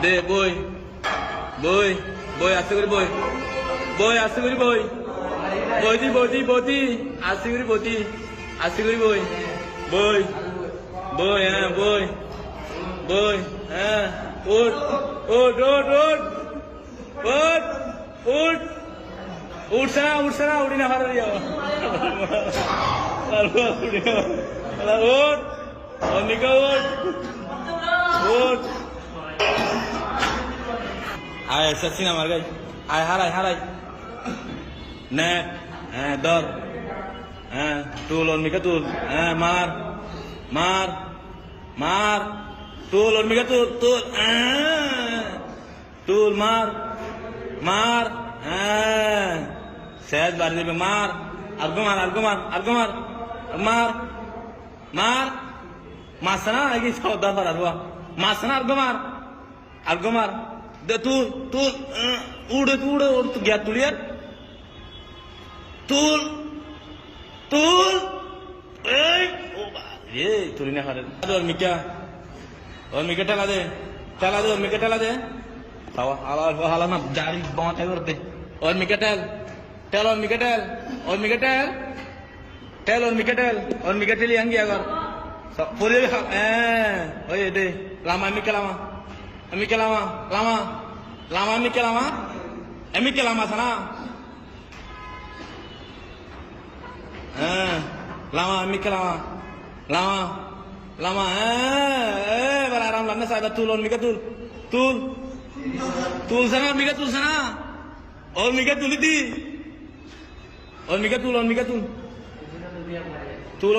দে বই বই বই আস্তে করে বই বই আস্তে করে বই বইতি বইতি বইতি আস্তে করে বইতি আস্তে করে বই বই বই হ্যাঁ বই বই হ্যাঁ উঠ উঠ উঠ উঠ উঠ উঠ উঠছে না উঠি না ভালো দিয়া উঠ অনিকা উঠ উঠ আয় সচিন আমার গাই আয় হারাই নেট হ্যাঁ ধর হ্যাঁ তুল অন্মিকা তুল হ্যাঁ মার মার মার তুল অন্মিকা তুল তুল তুল মার মার হ্যাঁ শেষ বাড়ি দেবে মার আর্গো মার আর্গো মার আর্গো মার মার মার মারছে না নাকি সৌদা পারার মারছে না আর্গো মার দে তুল তুল উড়ে উড়ে ওর তো গ্যাস তুলিয়ার তুল তুল এই তুলি না পারে অর্মিকা অর্মিকা টেলা দে অর্মিকা টেলা দে হালা না জারি বাঁচাই করতে অর্মিকা টেল টেল অর্মিকা টেল অর্মিকা টেল টেল অর্মিকা টেল অর্মিকা টেলি আঙ্গি আগর পরে হ্যাঁ ওই দে লামা আমি কেলামা লামা লামা আমি কেলামা সানা হ্যাঁ লামা আমি কেলামা লামা লামা হ্যাঁ এবার আরাম লাগনা সাহেব তুল অর্মিকা তুল তুল তুলসানা অর্মিকা তুলসানা অর্মিকা তুলি দি অর্মিকা তুল তুল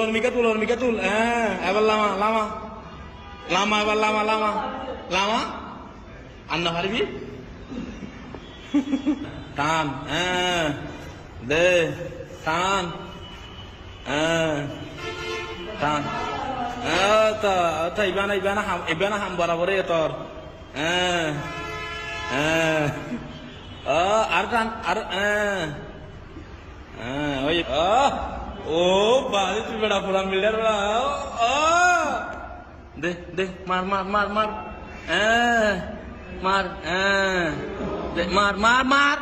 অর্মিকা তুল হ্যাঁ এবার লামা লামা লামা এবার লামা লামা লামা আন্না পারবি টান হ্যাঁ দে টান হ্যাঁ টান ইবানা হাম বরাবর তোর হ্যাঁ হ্যাঁ আর টান আর হ্যাঁ ওই ও বাড়ি তুই বেড়া ফুলা মিলার দে দে মার মার মার মার মার দে মার মার মার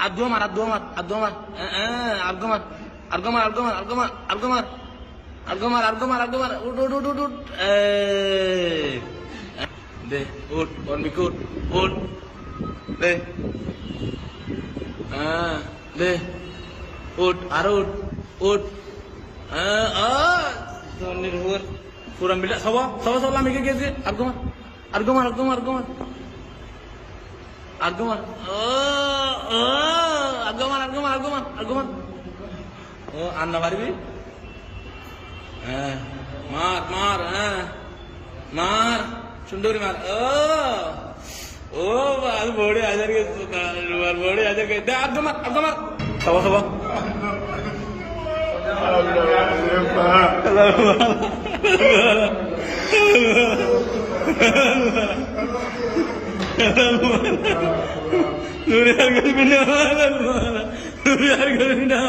আদো মার আদো মার আদো মার আর্গো মার আর্গো মার আর্গো মার আর্গো মার আর্গো মার আর্গো মার আর্গো মার আর্গো মার উঠ উঠ উঠ উঠ দে উঠ অর্মিক উঠ উঠ দে দে উঠ আর উঠ উঠ নির্ভর পুরা মিলা সব সব সব আমি গেছি আর্গো মার আর্গো মার আর্গো মার আর্গো মার আর্গো মার আর্গো মার আর্গো মার আর্গো মার আর্গো মার ও আন্না পারবি হ্যাঁ মার মার হ্যাঁ মার সুন্দরী মার ও বাল বড়ে হাজার কে বড়ে হাজার কে দে আর্গো মার সব সব দুনিয়ার গরিবি না দুনিয়ার গরিবি না